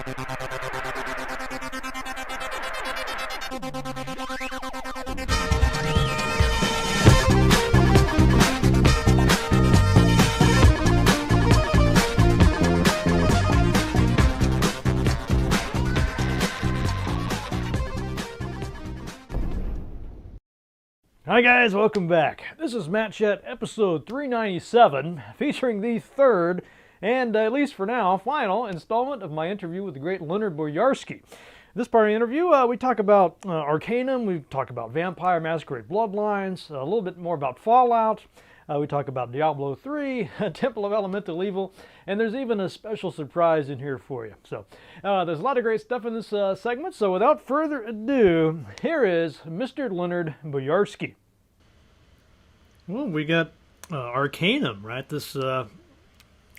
Hi guys, welcome back. This is Matt Chet, episode 397, featuring the third, and at least for now, final installment of my interview with the great Leonard Boyarsky. This part of the interview, we talk about Arcanum, we talk about Vampire Masquerade Bloodlines, a little bit more about Fallout, we talk about Diablo 3, Temple of Elemental Evil, and there's even a special surprise in here for you. So there's a lot of great stuff in this segment, so without further ado, here is Mr. Leonard Boyarsky. Well, we got Arcanum, right? This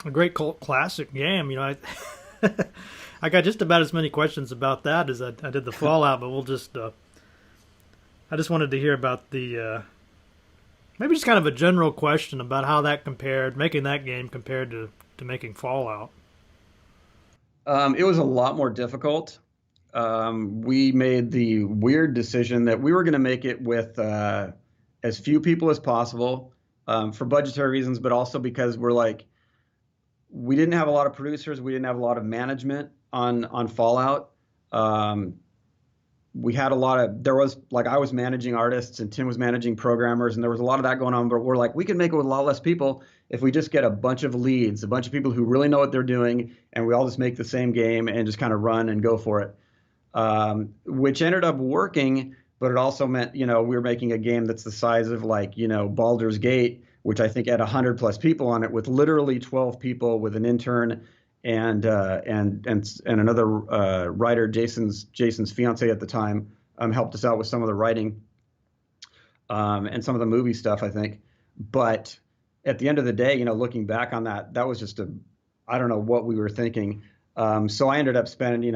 a great cult classic game. You know, I got just about as many questions about that as I did the Fallout, but we'll just I just wanted to hear about the maybe just kind of a general question about how that compared, making that game compared to making Fallout. It was a lot more difficult. We made the weird decision that we were going to make it with as few people as possible for budgetary reasons, but also because we didn't have a lot of producers, we didn't have a lot of management on Fallout. We had I was managing artists and Tim was managing programmers, and there was a lot of that going on, but we're like, we can make it with a lot less people if we just get a bunch of leads, a bunch of people who really know what they're doing, and we all just make the same game and just kind of run and go for it, which ended up working. But it also meant, we were making a game that's the size of Baldur's Gate, which I think had 100 plus people on it, with literally 12 people, with an intern and another writer, Jason's fiance at the time, helped us out with some of the writing and some of the movie stuff, I think. But at the end of the day, looking back on that was just I don't know what we were thinking. So I ended up spending,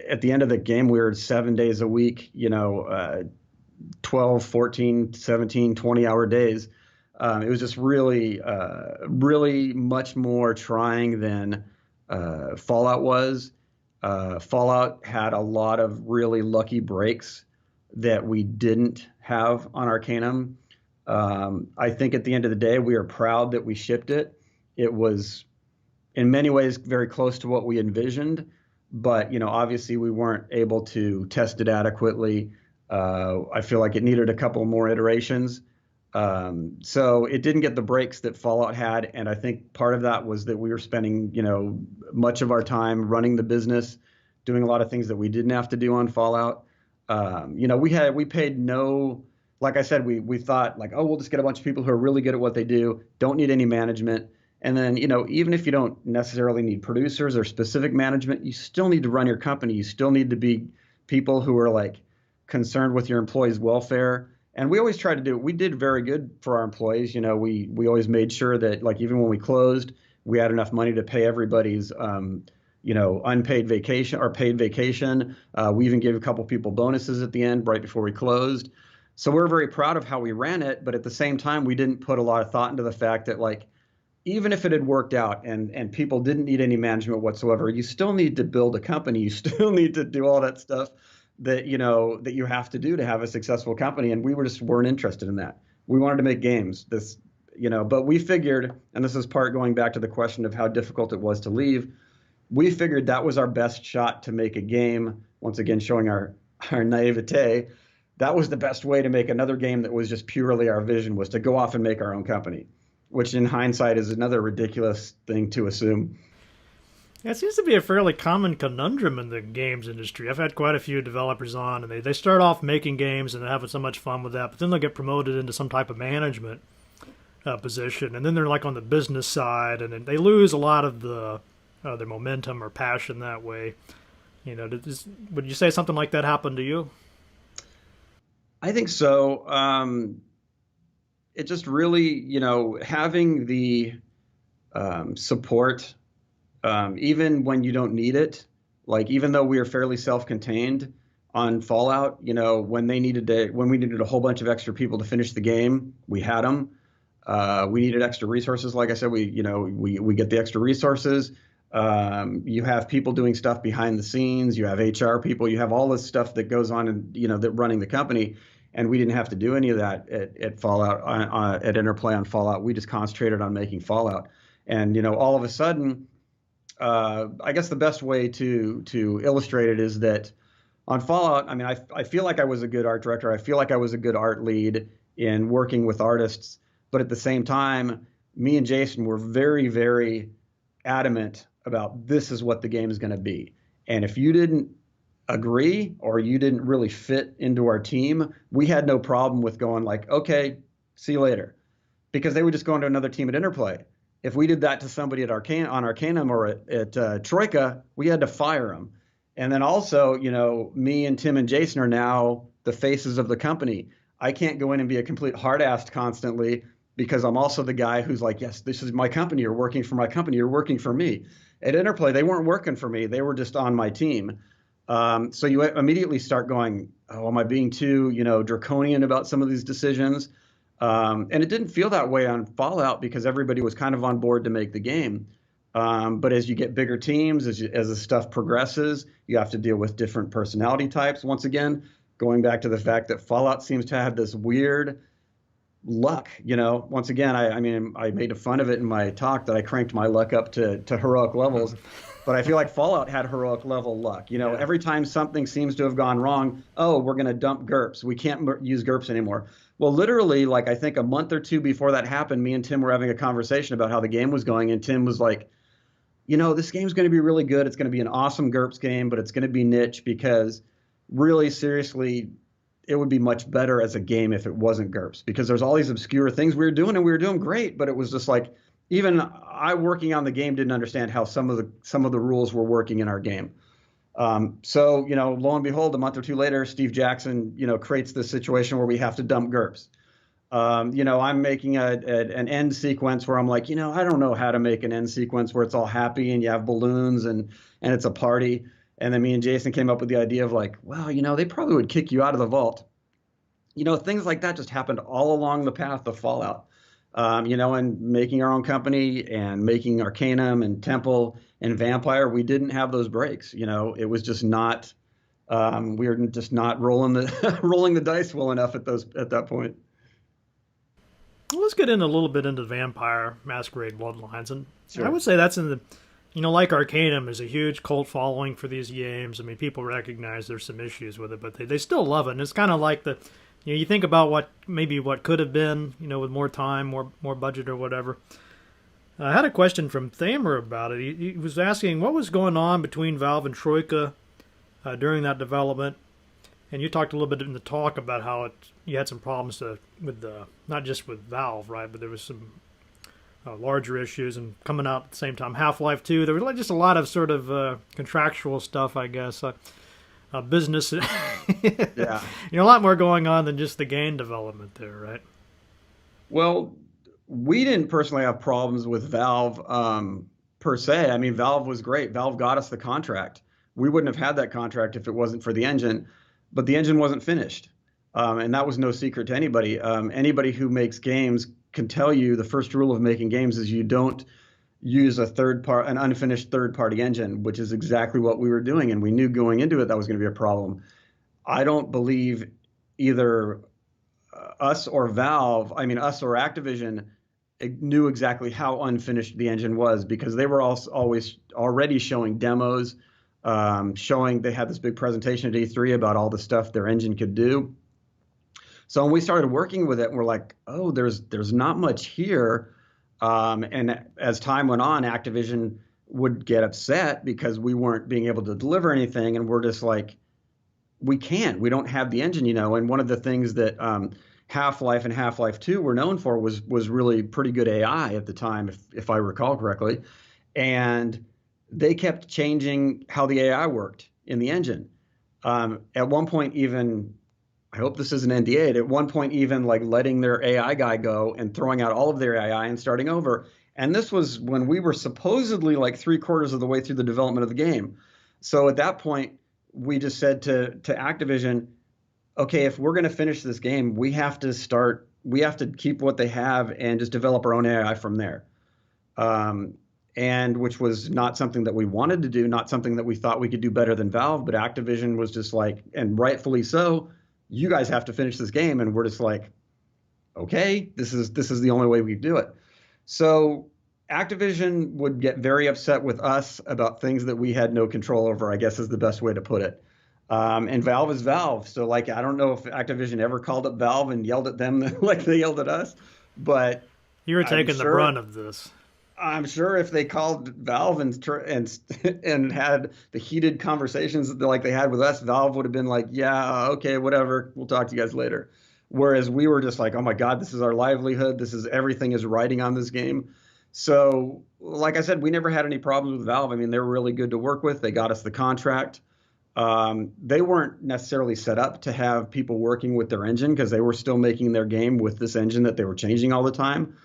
at the end of the game, we were 7 days a week, 12, 14, 17, 20-hour days. It was just really, really much more trying than Fallout was. Fallout had a lot of really lucky breaks that we didn't have on Arcanum. I think at the end of the day, we are proud that we shipped it. It was in many ways very close to what we envisioned, but obviously we weren't able to test it adequately. I feel like it needed a couple more iterations. So it didn't get the breaks that Fallout had, and I think part of that was that we were spending much of our time running the business, doing a lot of things that we didn't have to do on Fallout. We paid no, like I said, we thought we'll just get a bunch of people who are really good at what they do, don't need any management. And then, even if you don't necessarily need producers or specific management, you still need to run your company. You still need to be people who are concerned with your employees' welfare. And we always try to do it. We did very good for our employees. We always made sure that even when we closed, we had enough money to pay everybody's, unpaid vacation or paid vacation. We even gave a couple people bonuses at the end right before we closed. So we're very proud of how we ran it. But at the same time, we didn't put a lot of thought into the fact that even if it had worked out and people didn't need any management whatsoever, you still need to build a company. You still need to do all that stuff that you have to do to have a successful company. And we weren't interested in that. We wanted to make games. But we figured, and this is part going back to the question of how difficult it was to leave, we figured that was our best shot to make a game. Once again, showing our naivete. That was the best way to make another game that was just purely our vision, was to go off and make our own company, which in hindsight is another ridiculous thing to assume. Yeah, it seems to be a fairly common conundrum in the games industry. I've had quite a few developers on, and they start off making games and they're having so much fun with that, but then they'll get promoted into some type of management position, and then they're on the business side, and then they lose a lot of their momentum or passion that way. Would you say something like that happened to you? I think so. It just really, having the support, even when you don't need it, even though we are fairly self-contained on Fallout, when we needed a whole bunch of extra people to finish the game, we had them. We needed extra resources. Like I said, we get the extra resources. You have people doing stuff behind the scenes. You have HR people. You have all this stuff that goes on, and that running the company. And we didn't have to do any of that at Fallout, at Interplay on Fallout. We just concentrated on making Fallout. And all of a sudden, I guess the best way to illustrate it is that on Fallout, I mean, I feel like I was a good art director. I feel like I was a good art lead in working with artists. But at the same time, me and Jason were very, very adamant about this is what the game is going to be. And if you didn't agree or you didn't really fit into our team, we had no problem with going like, okay, see you later. Because they would just go into another team at Interplay. If we did that to somebody at Arcanum or at Troika, we had to fire them. And then also, me and Tim and Jason are now the faces of the company. I can't go in and be a complete hard-ass constantly because I'm also the guy who's like, yes, this is my company. You're working for my company. You're working for me. At Interplay, they weren't working for me. They were just on my team. So you immediately start going, oh, am I being too, draconian about some of these decisions? And it didn't feel that way on Fallout because everybody was kind of on board to make the game. But as you get bigger teams, as the stuff progresses, you have to deal with different personality types. Once again, going back to the fact that Fallout seems to have this weird luck. Once again, I mean, I made fun of it in my talk that I cranked my luck up to heroic levels. But I feel like Fallout had heroic level luck. Every time something seems to have gone wrong, oh, we're going to dump GURPS. We can't use GURPS anymore. Well, literally, like I think a month or two before that happened, me and Tim were having a conversation about how the game was going. And Tim was like, this game's going to be really good. It's going to be an awesome GURPS game, but it's going to be niche because really, seriously, it would be much better as a game if it wasn't GURPS because there's all these obscure things we were doing and we were doing great, but it was just like, even I working on the game didn't understand how some of the rules were working in our game. So lo and behold, a month or two later, Steve Jackson, creates this situation where we have to dump GURPS. I'm making an end sequence where I'm like, I don't know how to make an end sequence where it's all happy and you have balloons and it's a party. And then me and Jason came up with the idea of like, well, they probably would kick you out of the vault. Things like that just happened all along the path of Fallout. And making our own company and making Arcanum and Temple and Vampire, we didn't have those breaks. It was just not, we were just not rolling the dice well enough at that point. Well, let's get in a little bit into Vampire Masquerade Bloodlines, and Sure. I would say that's in the, like Arcanum is a huge cult following for these games. I mean, people recognize there's some issues with it, but they still love it. And it's kind of like you think about what could have been, with more time, more budget or whatever. I had a question from Thamer about it. He was asking what was going on between Valve and Troika during that development. And you talked a little bit in the talk about how you had some problems with not just with Valve, right? But there was some larger issues and coming out at the same time. Half-Life 2, there was just a lot of sort of contractual stuff, I guess. Business, Yeah. A lot more going on than just the game development there, right? Well, we didn't personally have problems with Valve per se. I mean, Valve was great. Valve got us the contract. We wouldn't have had that contract if it wasn't for the engine, but the engine wasn't finished. And that was no secret to anybody. Anybody who makes games can tell you the first rule of making games is you don't use an unfinished third-party engine, which is exactly what we were doing. And we knew going into it that was going to be a problem. I don't believe either us or Activision knew exactly how unfinished the engine was because they were always already showing demos, they had this big presentation at E3 about all the stuff their engine could do. So when we started working with it, we're like, oh, there's not much here. And as time went on, Activision would get upset because we weren't being able to deliver anything. And we're just like, we don't have the engine, And one of the things that Half-Life and Half-Life 2 were known for was really pretty good AI at the time, if I recall correctly. And they kept changing how the AI worked in the engine. At one point, even, I hope this is an NDA, at one point even like letting their AI guy go and throwing out all of their AI and starting over. And this was when we were supposedly like 3/4 of the way through the development of the game. So at that point, we just said to Activision, okay, if we're going to finish this game, we have to keep what they have and just develop our own AI from there. and which was not something that we wanted to do, not something that we thought we could do better than Valve. But Activision was just like, and rightfully so, you guys have to finish this game, and we're just like, okay, this is the only way we do it. So Activision would get very upset with us about things that we had no control over, I guess is the best way to put it. And Valve is Valve. So like, I don't know if Activision ever called up Valve and yelled at them like they yelled at us, but You were taking the brunt of this. I'm sure if they called Valve and had the heated conversations like they had with us, Valve would have been like, yeah, okay, whatever, we'll talk to you guys later. Whereas we were just like, oh my God, this is our livelihood. This is everything is riding on this game. So, like I said, we never had any problems with Valve. I mean, they were really good to work with. They got us the contract. They weren't necessarily set up to have people working with their engine because they were still making their game with this engine that they were changing all the time.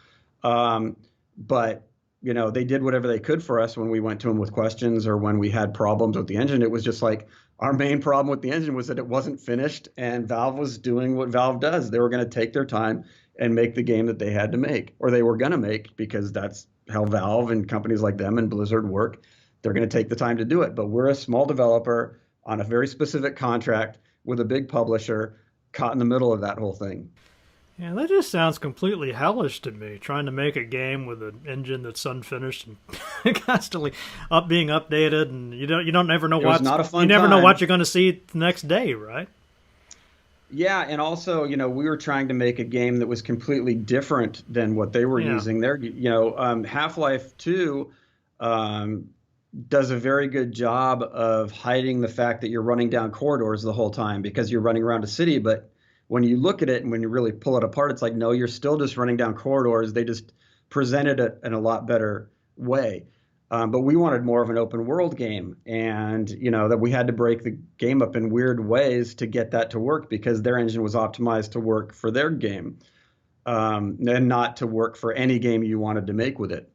But you know, they did whatever they could for us when we went to them with questions or when we had problems with the engine. It was just like our main problem with the engine was that it wasn't finished, and Valve was doing what Valve does. They were going to take their time and make the game that they had to make, or they were going to make, because that's how Valve and companies like them and Blizzard work. They're going to take the time to do it. But we're a small developer on a very specific contract with a big publisher caught in the middle of that whole thing. Yeah, that just sounds completely hellish to me. Trying to make a game with an engine that's unfinished and constantly being updated, and you don't ever know what know what you're going to see the next day, right? Yeah, and also, you know, we were trying to make a game that was completely different than what they were using. There, you know, Half-Life 2 does a very good job of hiding the fact that you're running down corridors the whole time because you're running around a city, but when you look at it and when you really pull it apart, it's like, no, you're still just running down corridors. They just presented it in a lot better way. But we wanted more of an open world game, and you know that we had to break the game up in weird ways to get that to work because their engine was optimized to work for their game, and not to work for any game you wanted to make with it.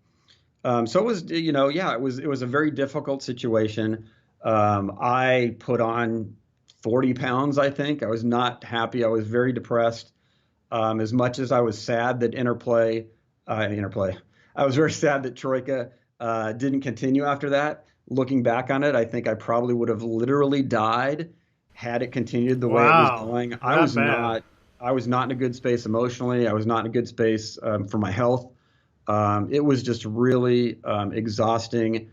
So it was, you know, yeah, it was a very difficult situation. I put on 40 pounds, I think. I was not happy. I was very depressed. As much as I was sad that Interplay, I was very sad that Troika didn't continue after that. Looking back on it, I think I probably would have literally died had it continued the way it was going. I was not in a good space emotionally. I was not in a good space for my health. It was just really exhausting.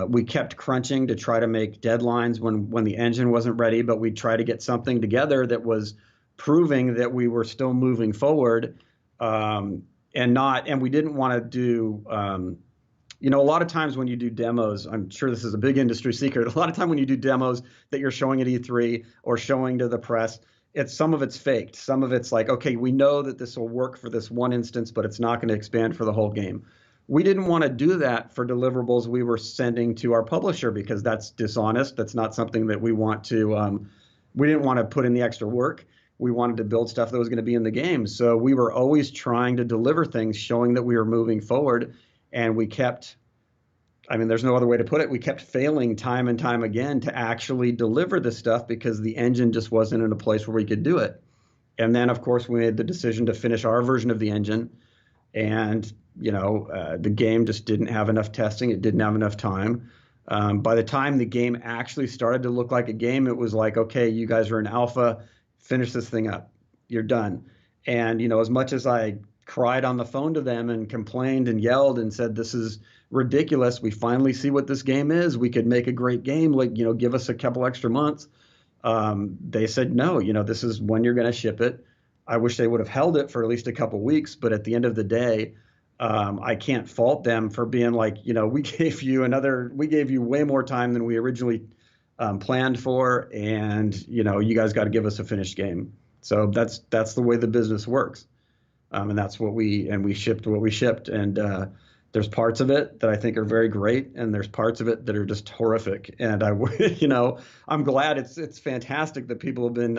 We kept crunching to try to make deadlines when the engine wasn't ready, but we'd try to get something together that was proving that we were still moving forward, and we didn't want to do, you know, a lot of times when you do demos, I'm sure this is a big industry secret, a lot of time when you do demos that you're showing at E3 or showing to the press, some of it's faked. Some of it's like, okay, we know that this will work for this one instance, but it's not going to expand for the whole game. We didn't want to do that for deliverables we were sending to our publisher because that's dishonest. That's not something that we want to, we didn't want to put in the extra work. We wanted to build stuff that was going to be in the game. So we were always trying to deliver things showing that we were moving forward. And we kept, I mean, there's no other way to put it. We kept failing time and time again to actually deliver this stuff because the engine just wasn't in a place where we could do it. And then, of course, we made the decision to finish our version of the engine. And you know, the game just didn't have enough testing. It didn't have enough time. By the time the game actually started to look like a game, it was like, okay, you guys are in alpha, finish this thing up. You're done. And, you know, as much as I cried on the phone to them and complained and yelled and said, this is ridiculous. We finally see what this game is. We could make a great game. Like, you know, give us a couple extra months. They said, no, you know, this is when you're going to ship it. I wish they would have held it for at least a couple weeks. But at the end of the day, I can't fault them for being like, you know, we gave you way more time than we originally planned for. And, you know, you guys got to give us a finished game. So that's the way the business works. And that's what we shipped what we shipped. And there's parts of it that I think are very great. And there's parts of it that are just horrific. And you know, I'm glad it's fantastic that people have been,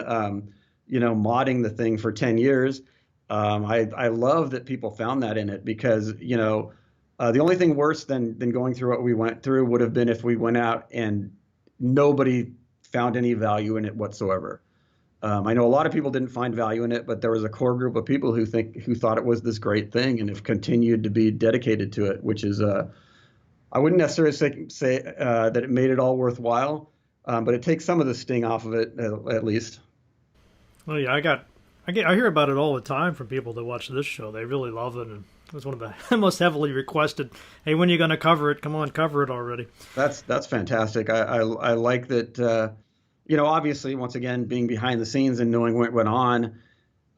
you know, modding the thing for 10 years. I love that people found that in it because, you know, the only thing worse than going through what we went through would have been if we went out and nobody found any value in it whatsoever. I know a lot of people didn't find value in it, but there was a core group of people who thought it was this great thing and have continued to be dedicated to it, which is I wouldn't necessarily say that it made it all worthwhile, but it takes some of the sting off of it at least. Well, yeah, I hear about it all the time from people that watch this show. They really love it, and it's one of the most heavily requested. Hey, when are you going to cover it? Come on, cover it already. That's fantastic. I like that. Obviously, once again, being behind the scenes and knowing what went on.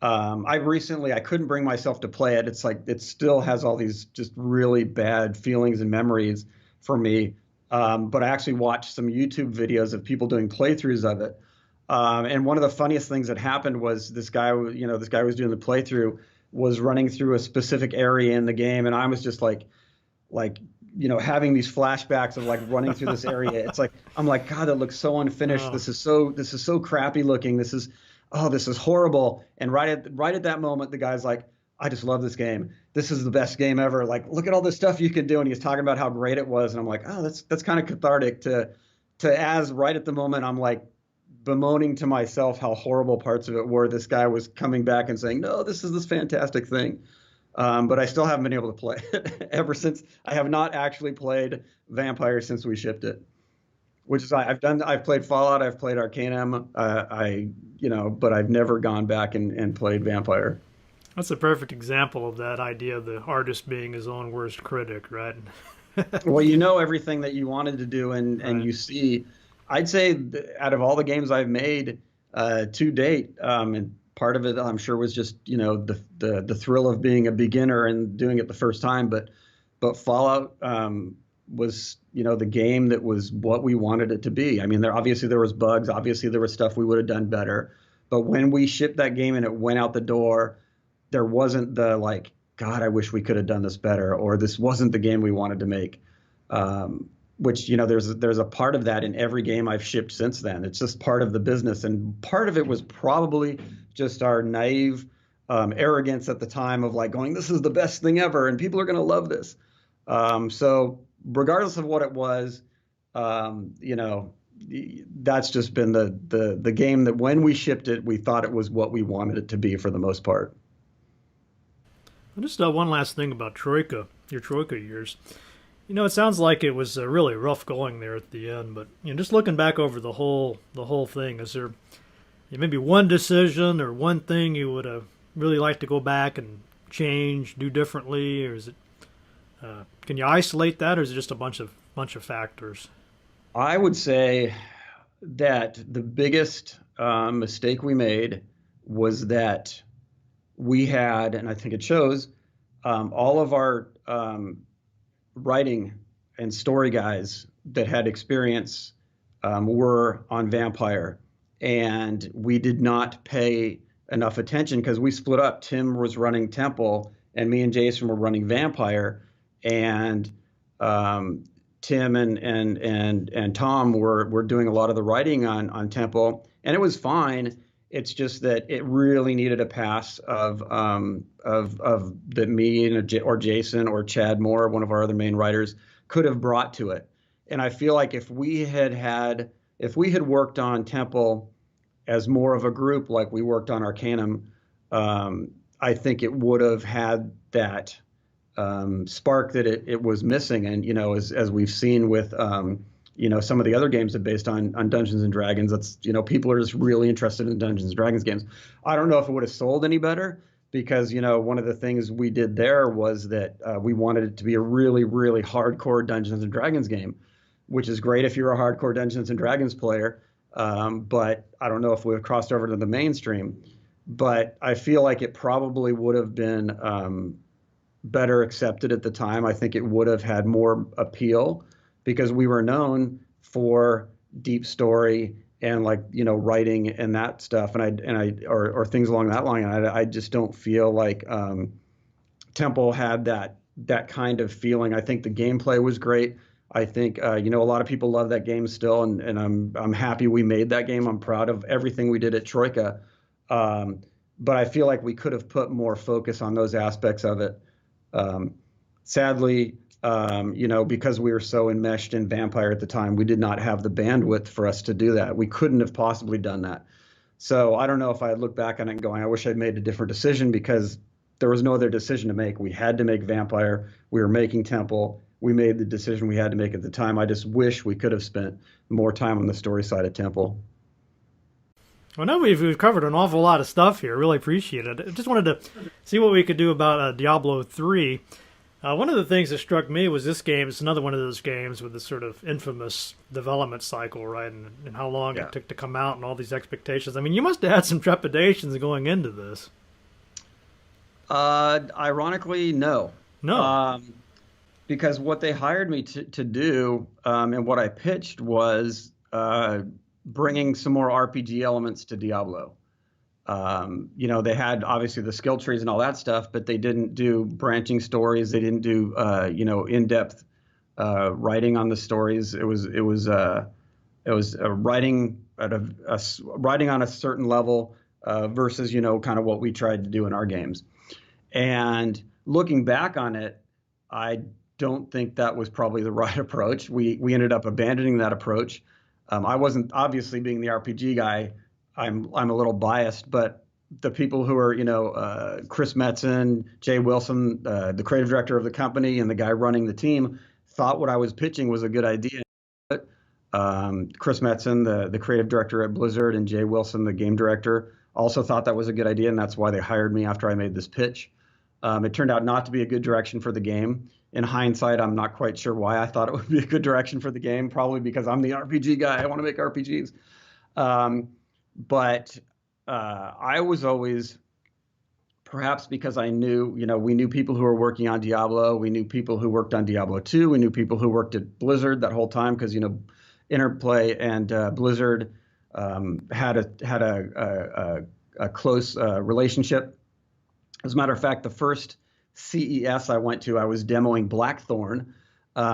I couldn't bring myself to play it. It's like it still has all these just really bad feelings and memories for me. But I actually watched some YouTube videos of people doing playthroughs of it. And one of the funniest things that happened was this guy was doing the playthrough, was running through a specific area in the game, and I was just like having these flashbacks of like running through this area. It's like I'm like, God, that looks so unfinished. Oh. This is so crappy looking. This is horrible. And right at that moment, the guy's like, I just love this game. This is the best game ever. Like, look at all this stuff you can do. And he's talking about how great it was. And I'm like, oh, that's kind of cathartic as right at the moment I'm like bemoaning to myself how horrible parts of it were. This guy was coming back and saying, no, this is this fantastic thing. But I still haven't been able to play it ever since. I have not actually played Vampire since we shipped it, which is I've played Fallout, I've played Arcanum, but I've never gone back and played Vampire. That's a perfect example of that idea of the artist being his own worst critic, right? Well, you know everything that you wanted to do, and Right. you see, I'd say out of all the games I've made to date, and part of it I'm sure was just the thrill of being a beginner and doing it the first time, but Fallout was the game that was what we wanted it to be. I mean, there was bugs, obviously there was stuff we would have done better, but when we shipped that game and it went out the door, there wasn't the like, God, I wish we could have done this better, or this wasn't the game we wanted to make. Which there's a part of that in every game I've shipped since then. It's just part of the business, and part of it was probably just our naive arrogance at the time of like going, this is the best thing ever, and people are going to love this. So regardless of what it was, that's just been the game that when we shipped it, we thought it was what we wanted it to be for the most part. Just one last thing about Troika, your Troika years. It sounds like it was really rough going there at the end, but just looking back over the whole thing, is there maybe one decision or one thing you would have really liked to go back and change, do differently, or is it? Can you isolate that, or is it just a bunch of factors? I would say that the biggest mistake we made was that we had, and I think it shows, all of our writing and story guys that had experience were on Vampire, and we did not pay enough attention because we split up. Tim was running Temple, and me and Jason were running Vampire, and Tim and Tom were doing a lot of the writing on Temple, and it was fine. It's just that it really needed a pass of that me or Jason or Chad Moore, one of our other main writers, could have brought to it. And I feel like if we had worked on Temple as more of a group, like we worked on Arcanum, I think it would have had that spark that it was missing. And as we've seen with some of the other games that are based on Dungeons and Dragons, that's people are just really interested in Dungeons and Dragons games. I don't know if it would have sold any better because one of the things we did there was that we wanted it to be a really, really hardcore Dungeons and Dragons game, which is great if you're a hardcore Dungeons and Dragons player. But I don't know if we have crossed over to the mainstream. But I feel like it probably would have been better accepted at the time. I think it would have had more appeal because we were known for deep story and writing and that stuff, or things along that line. I just don't feel like Temple had that kind of feeling. I think the gameplay was great. I think a lot of people love that game still, and I'm happy we made that game. I'm proud of everything we did at Troika, but I feel like we could have put more focus on those aspects of it. Sadly, because we were so enmeshed in Vampire at the time, we did not have the bandwidth for us to do that. We couldn't have possibly done that. So I don't know if I look back on it and going, I wish I'd made a different decision, because there was no other decision to make. We had to make Vampire. We were making Temple. we made the decision we had to make at the time. I just wish we could have spent more time on the story side of Temple. Well, now we've covered an awful lot of stuff here. Really appreciate it. I just wanted to see what we could do about Diablo 3. One of the things that struck me was this game. It's another one of those games with this sort of infamous development cycle, right? And how long it took to come out and all these expectations. I mean, you must have had some trepidations going into this. Ironically, no. No. Because what they hired me to do, and what I pitched was bringing some more RPG elements to Diablo. They had obviously the skill trees and all that stuff, but they didn't do branching stories. They didn't do in-depth writing on the stories. It was writing at writing on a certain level versus kind of what we tried to do in our games. And looking back on it, I don't think that was probably the right approach. We ended up abandoning that approach. I wasn't, obviously, being the RPG guy, I'm a little biased, but the people who are, Chris Metzen, Jay Wilson, the creative director of the company, and the guy running the team, thought what I was pitching was a good idea. Chris Metzen, the creative director at Blizzard, and Jay Wilson, the game director, also thought that was a good idea, and that's why they hired me after I made this pitch. It turned out not to be a good direction for the game. In hindsight, I'm not quite sure why I thought it would be a good direction for the game, probably because I'm the RPG guy. I want to make RPGs. But I was always, perhaps because I knew, we knew people who were working on Diablo. We knew people who worked on Diablo 2. We knew people who worked at Blizzard that whole time because, Interplay and Blizzard had a close relationship. As a matter of fact, the first CES I went to, I was demoing Blackthorn,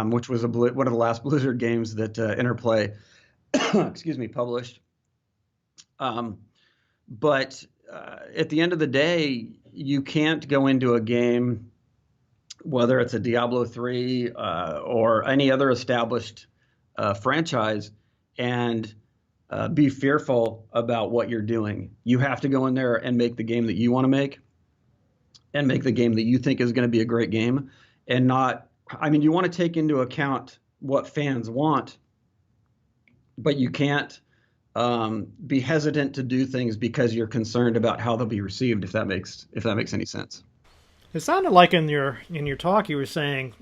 which was one of the last Blizzard games that Interplay, published. But at the end of the day, you can't go into a game, whether it's a Diablo 3 or any other established franchise, and be fearful about what you're doing. You have to go in there and make the game that you want to make, and make the game that you think is going to be a great game, and not, you want to take into account what fans want, but you can't be hesitant to do things because you're concerned about how they'll be received, if that makes any sense. It sounded like in your talk you were saying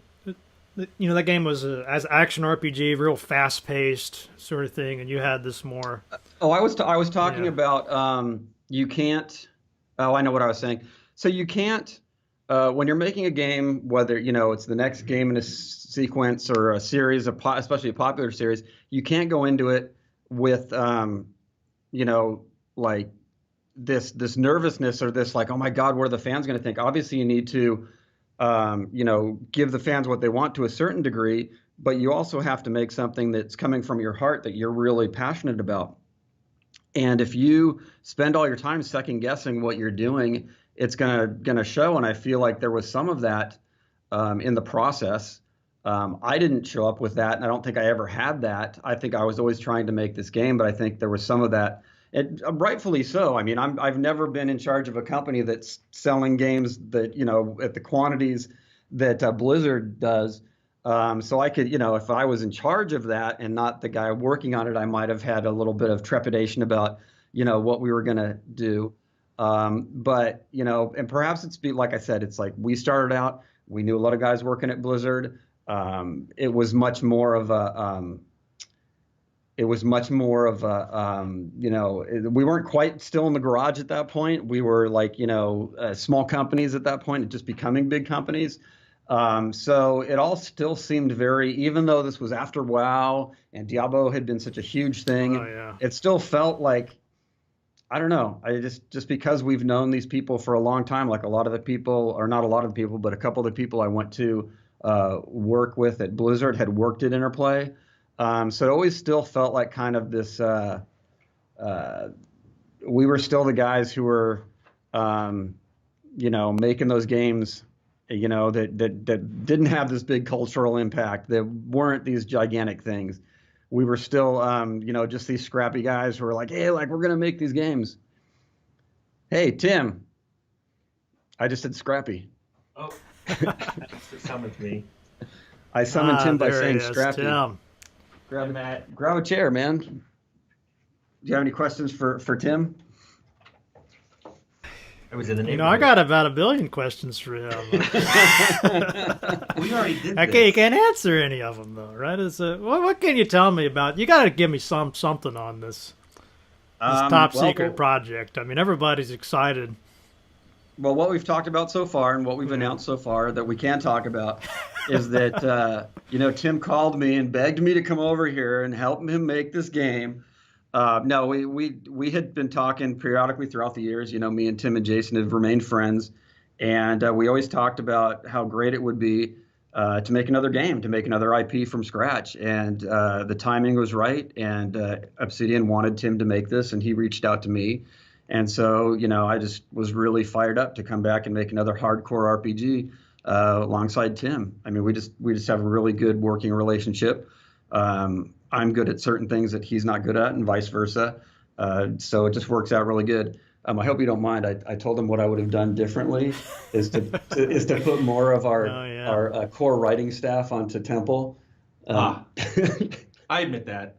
that game was as action RPG, real fast paced sort of thing, and you had this more. I was talking about you can't. Oh, I know what I was saying. So you can't when you're making a game, whether it's the next game in a sequence or a series, especially a popular series, you can't go into it with like this nervousness or this like, oh my God, what are the fans going to think? Obviously, you need to give the fans what they want to a certain degree, but you also have to make something that's coming from your heart that you're really passionate about. And if you spend all your time second guessing what you're doing, it's gonna show. And I feel like there was some of that in the process. I didn't show up with that, and I don't think I ever had that. I think I was always trying to make this game, but I think there was some of that, and rightfully so. I've never been in charge of a company that's selling games that at the quantities that Blizzard does. So I could, if I was in charge of that and not the guy working on it, I might have had a little bit of trepidation about what we were gonna do. But and perhaps like I said, it's like we started out. We knew a lot of guys working at Blizzard. It was much more of a, we weren't quite still in the garage at that point. We were like, small companies at that point, just becoming big companies. So it all still seemed even though this was after WoW and Diablo had been such a huge thing, It still felt like, I don't know. I just because we've known these people for a long time, like a lot of the people, or not a lot of the people, but a couple of the people I went to work with at Blizzard had worked at Interplay. So it always still felt like kind of this, we were still the guys who were, making those games, that didn't have this big cultural impact, that weren't these gigantic things. We were still, just these scrappy guys who were like, hey, like, we're going to make these games. Hey, Tim. I just said scrappy. Oh, that's some with me. I summoned Tim by there saying he is, Scrappy. Tim. Grab a chair, man. Do you have any questions for Tim? I was in the You know, neighborhood. I got about 1 billion questions for him. We already did Okay, you this. can't answer any of them though, right? What can you tell me about? You got to give me something on this top secret project. I mean, everybody's excited. Well, what we've talked about so far and what we've announced so far that we can talk about is that Tim called me and begged me to come over here and help him make this game. No, we had been talking periodically throughout the years. Me and Tim and Jason have remained friends, and we always talked about how great it would be to make another game, to make another IP from scratch. And the timing was right, and Obsidian wanted Tim to make this, and he reached out to me. And so, I just was really fired up to come back and make another hardcore RPG alongside Tim. I mean, we just have a really good working relationship. I'm good at certain things that he's not good at, and vice versa. So it just works out really good. I hope you don't mind. I told him what I would have done differently is to put more of our core writing staff onto Temple. I admit that.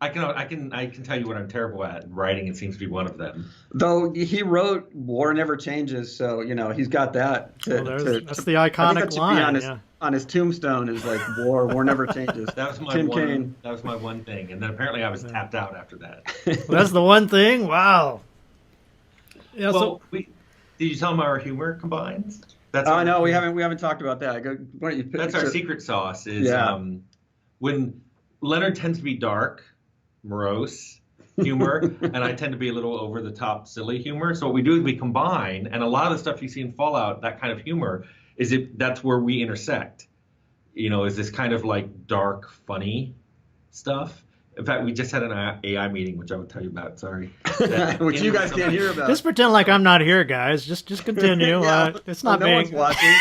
I can tell you what I'm terrible at. Writing, it seems to be one of them. Though he wrote "War Never Changes," so he's got that. That's the iconic line. On his tombstone is like "War Never Changes." That was my one. That was my one thing, and then apparently I was tapped out after that. Well, that's the one thing. Wow. Yeah. Well, did you tell him our humor combines? No, we haven't talked about that. Why don't you that's our secret sauce. Is when Leonard tends to be dark, morose humor, and I tend to be a little over the top, silly humor. So what we do is we combine, and a lot of the stuff you see in Fallout, that kind of humor, that's where we intersect. Is this kind of like dark, funny stuff. In fact, we just had an AI meeting, which I would tell you about. Sorry, which you guys can't hear about. Just pretend like I'm not here, guys. Just continue. It's not me. No one's watching.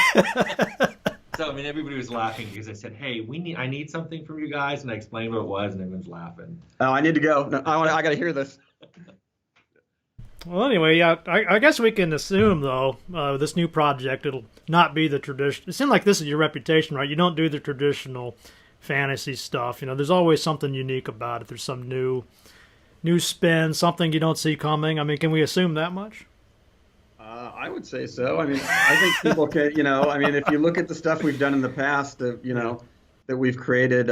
So everybody was laughing because I said, "Hey, I need something from you guys," and I explained what it was, and everyone's laughing. Oh, I need to go. No, I got to hear this. Well, anyway, I guess we can assume though this new project it'll not be the tradition. It seems like this is your reputation, right? You don't do the traditional fantasy stuff. There's always something unique about it. There's some new spin, something you don't see coming. I mean, can we assume that much? I would say so. I mean, I think people can, if you look at the stuff we've done in the past, that we've created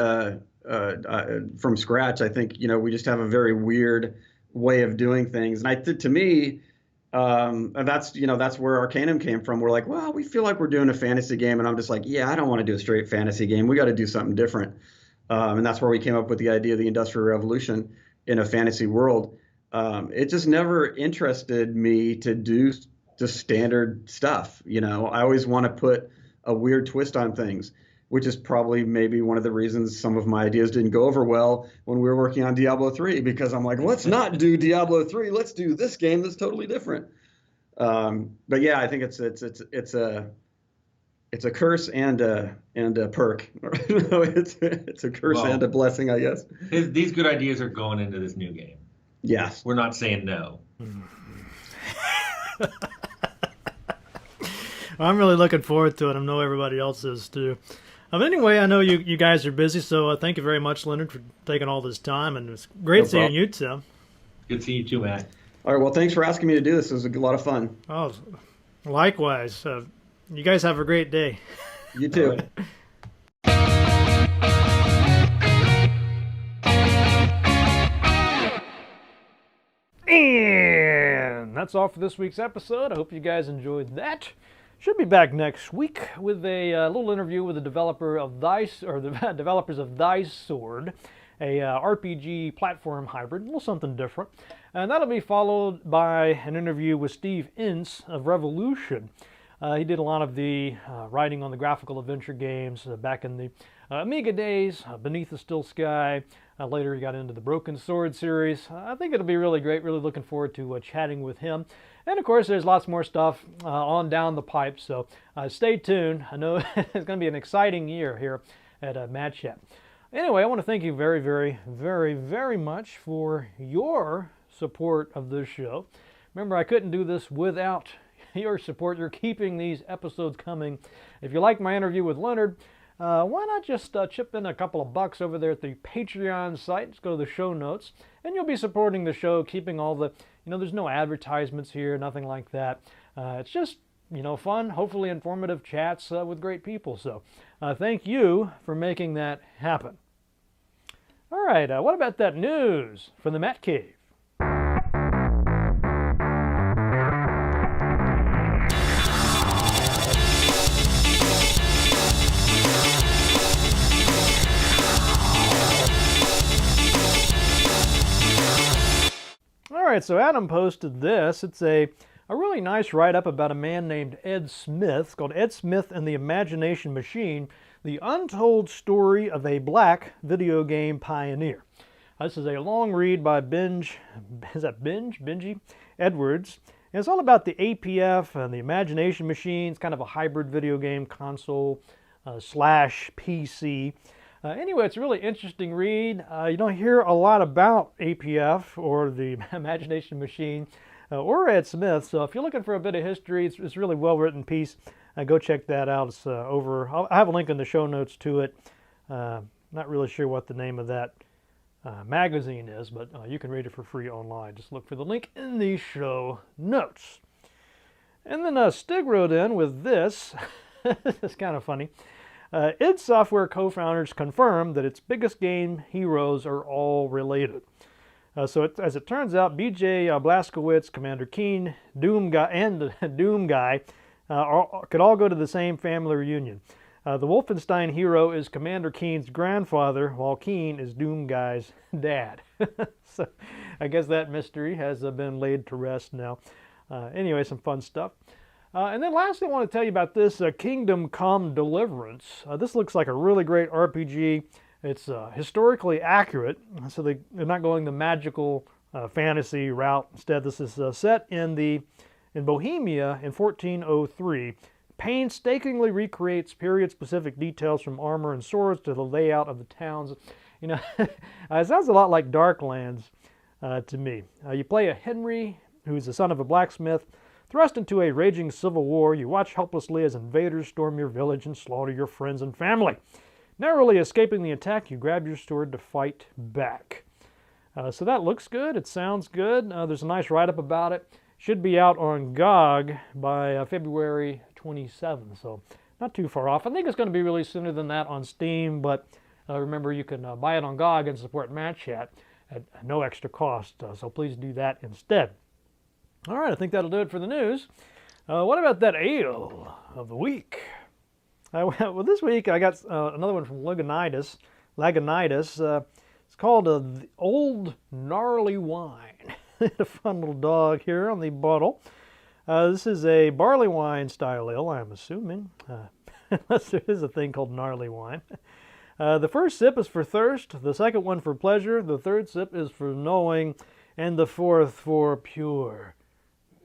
from scratch, I think, we just have a very weird way of doing things. And to me, that's where Arcanum came from. We're like, well, we feel like we're doing a fantasy game. And I'm just like, yeah, I don't want to do a straight fantasy game. We got to do something different. And that's where we came up with the idea of the Industrial Revolution in a fantasy world. It just never interested me to do just standard stuff. I always want to put a weird twist on things, which is probably maybe one of the reasons some of my ideas didn't go over well when we were working on Diablo 3, because I'm like, let's not do Diablo 3. Let's do this game that's totally different. But yeah, I think it's a curse and a perk. It's a curse and a blessing, I guess. These good ideas are going into this new game. Yes. We're not saying no. I'm really looking forward to it. I know everybody else is too. Anyway, I know you guys are busy, so thank you very much, Leonard, for taking all this time, and it's great seeing you, Tim. Good seeing you too, Matt. All right, well, thanks for asking me to do this. It was a lot of fun. Oh, likewise. You guys have a great day. You too. And that's all for this week's episode. I hope you guys enjoyed that. Should be back next week with a little interview with the developer of the developers of Dice Sword, a RPG platform hybrid, a little something different. And that'll be followed by an interview with Steve Ince of Revolution. He did a lot of the writing on the graphical adventure games back in the Amiga days, Beneath the Still Sky. Later he got into the Broken Sword series. I think it'll be really great. Really looking forward to chatting with him. And of course, there's lots more stuff on down the pipe, so stay tuned. I know it's going to be an exciting year here at Mad Chat. Anyway, I want to thank you very, very, very, very much for your support of this show. Remember, I couldn't do this without your support. You're keeping these episodes coming. If you like my interview with Leonard, why not just chip in a couple of bucks over there at the Patreon site? Just go to the show notes, and you'll be supporting the show, keeping all the, there's no advertisements here, nothing like that. It's just, fun, hopefully informative chats with great people. So thank you for making that happen. All right, what about that news from the Matt Cave? All right, so Adam posted this. It's a really nice write-up about a man named Ed Smith. It's called Ed Smith and the Imagination Machine, the untold story of a black video game pioneer. This is a long read by Benji Edwards. And it's all about the APF and the Imagination Machine. It's kind of a hybrid video game console slash PC. Anyway, it's a really interesting read. You don't hear a lot about APF or the Imagination Machine or Ed Smith. So if you're looking for a bit of history, it's a really well-written piece. Go check that out. It's I have a link in the show notes to it. Not really sure what the name of that magazine is, but you can read it for free online. Just look for the link in the show notes. And then Stig wrote in with this. It's kind of funny. id Software co-founders confirm that its biggest game heroes are all related. As it turns out, B.J. Blazkowicz, Commander Keen, Doom Guy, and Doom Guy could all go to the same family reunion. The Wolfenstein hero is Commander Keen's grandfather, while Keen is Doom Guy's dad. So I guess that mystery has been laid to rest now. Anyway, some fun stuff. And then lastly, I want to tell you about this Kingdom Come Deliverance. This looks like a really great RPG. It's historically accurate, so they're not going the magical fantasy route. Instead, this is set in Bohemia in 1403. Painstakingly recreates period-specific details from armor and swords to the layout of the towns. It sounds a lot like Darklands to me. You play a Henry, who's the son of a blacksmith. Thrust into a raging civil war, you watch helplessly as invaders storm your village and slaughter your friends and family. Narrowly escaping the attack, you grab your sword to fight back. So that looks good. It sounds good. There's a nice write-up about it. Should be out on GOG by February 27th, so not too far off. I think it's going to be released sooner than that on Steam, but remember you can buy it on GOG and support Matt Chat at no extra cost, so please do that instead. All right, I think that'll do it for the news. What about that ale of the week? Well, this week I got another one from Lagunitas. It's called the Old Gnarly Wine. A fun little dog here on the bottle. This is a barley wine style ale, I'm assuming, unless there is a thing called gnarly wine. The first sip is for thirst, the second one for pleasure, the third sip is for knowing, and the fourth for pure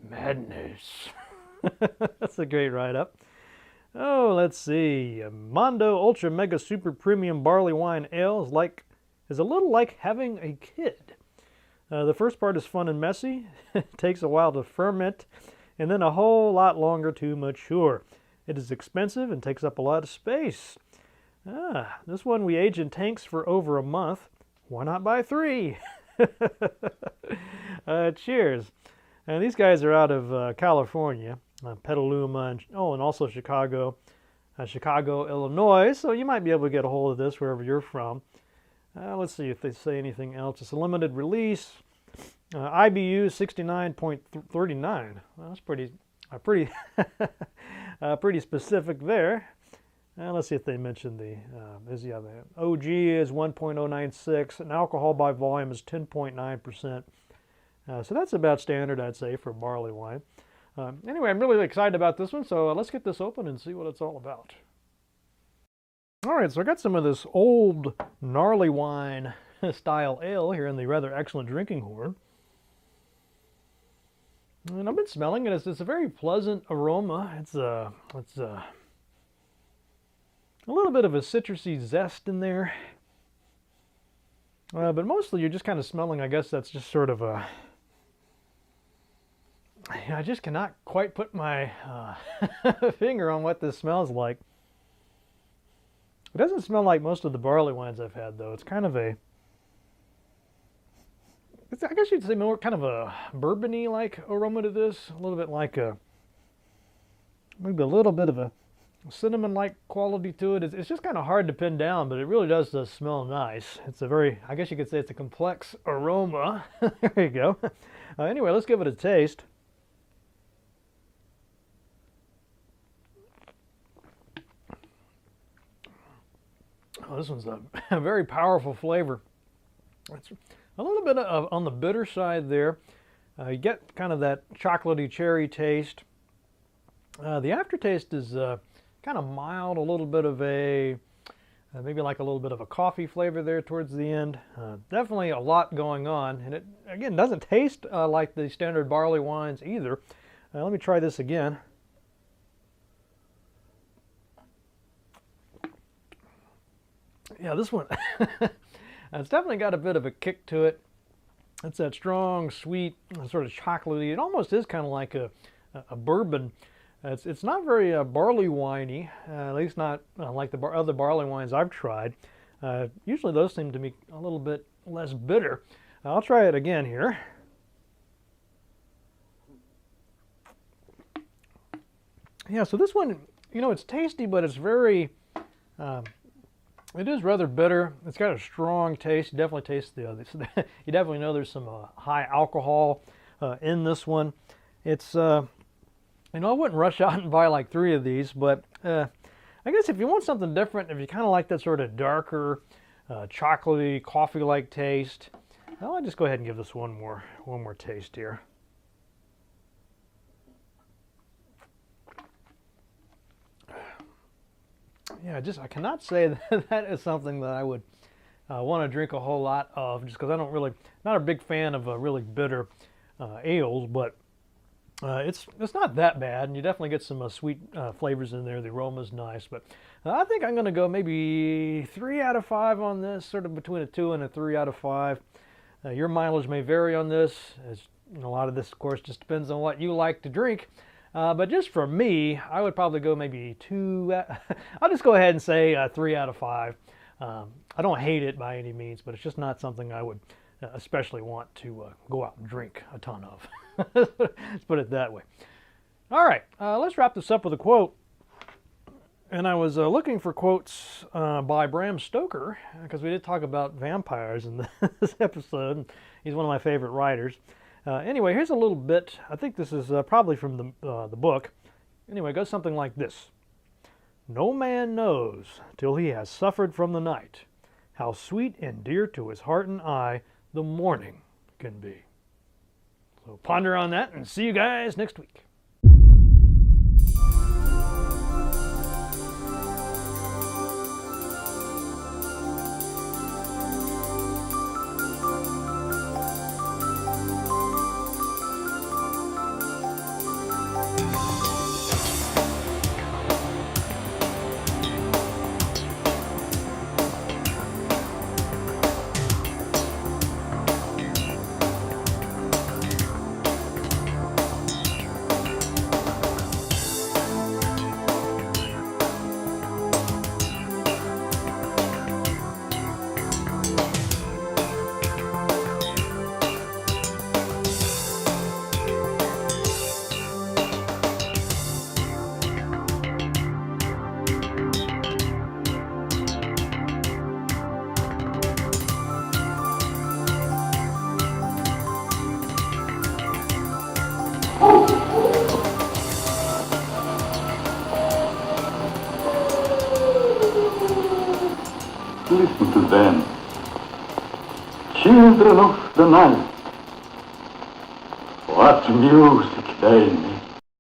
madness. That's a great write-up. Oh, let's see. Mondo Ultra Mega Super Premium Barley Wine Ale is a little like having a kid. The first part is fun and messy. It takes a while to ferment, and then a whole lot longer to mature. It is expensive and takes up a lot of space. This one we age in tanks for over a month. Why not buy 3? Cheers. And these guys are out of California, Petaluma, and also Chicago, Illinois. So you might be able to get a hold of this wherever you're from. Let's see if they say anything else. It's a limited release. IBU 69.39. Well, that's pretty specific there. Let's see if they mentioned the OG is 1.096, and alcohol by volume is 10.9%. So that's about standard, I'd say, for barley wine. Anyway, I'm really excited about this one, so let's get this open and see what it's all about. All right, so I got some of this old gnarly wine style ale here in the rather excellent drinking horn. And I've been smelling it. It's a very pleasant aroma. It's a little bit of a citrusy zest in there. But mostly you're just kind of smelling, I guess that's just sort of a... I just cannot quite put my finger on what this smells like. It doesn't smell like most of the barley wines I've had, though. It's kind of a, I guess you'd say more kind of a bourbon-y like aroma to this. A little bit like maybe a little bit of a cinnamon-like quality to it. It's just kind of hard to pin down, but it really does smell nice. It's a very, I guess you could say it's a complex aroma. There you go. Anyway, let's give it a taste. Oh, this one's a very powerful flavor. It's a little bit on the bitter side there. You get kind of that chocolatey cherry taste. The aftertaste is kind of mild, a little bit of a, maybe like a little bit of a coffee flavor there towards the end. Definitely a lot going on, and it, again, doesn't taste like the standard barley wines either. Let me try this again. Yeah, this one, it's definitely got a bit of a kick to it. It's that strong, sweet, sort of chocolatey. It almost is kind of like a bourbon. It's not very barley winey, at least not like the other barley wines I've tried. Usually those seem to be a little bit less bitter. I'll try it again here. Yeah, so this one, you know, it's tasty, but it's very, it is rather bitter. It's got a strong taste. You definitely taste the others. You definitely know there's some high alcohol in this one. It's, you know, I wouldn't rush out and buy like 3 of these, but I guess if you want something different, if you kind of like that sort of darker, chocolatey, coffee-like taste, I'll just go ahead and give this one more taste here. Yeah, I cannot say that is something that I would want to drink a whole lot of, just because I don't really, not a big fan of really bitter ales, but it's not that bad, and you definitely get some sweet flavors in there. The aroma's nice, but I think I'm going to go maybe 3 out of 5 on this, sort of between a 2 and a 3 out of 5. Your mileage may vary on this, as you know, a lot of this, of course, just depends on what you like to drink. But just for me, I would probably go maybe 2. I'll just go ahead and say 3 out of 5. I don't hate it by any means, but it's just not something I would especially want to go out and drink a ton of. Let's put it that way. All right, let's wrap this up with a quote. And I was looking for quotes by Bram Stoker, because we did talk about vampires in this episode. He's one of my favorite writers. Anyway, here's a little bit. I think this is probably from the book. Anyway, it goes something like this. No man knows, till he has suffered from the night, how sweet and dear to his heart and eye the morning can be. So ponder on that, and see you guys next week. Listen to them, children of the night. What music they make.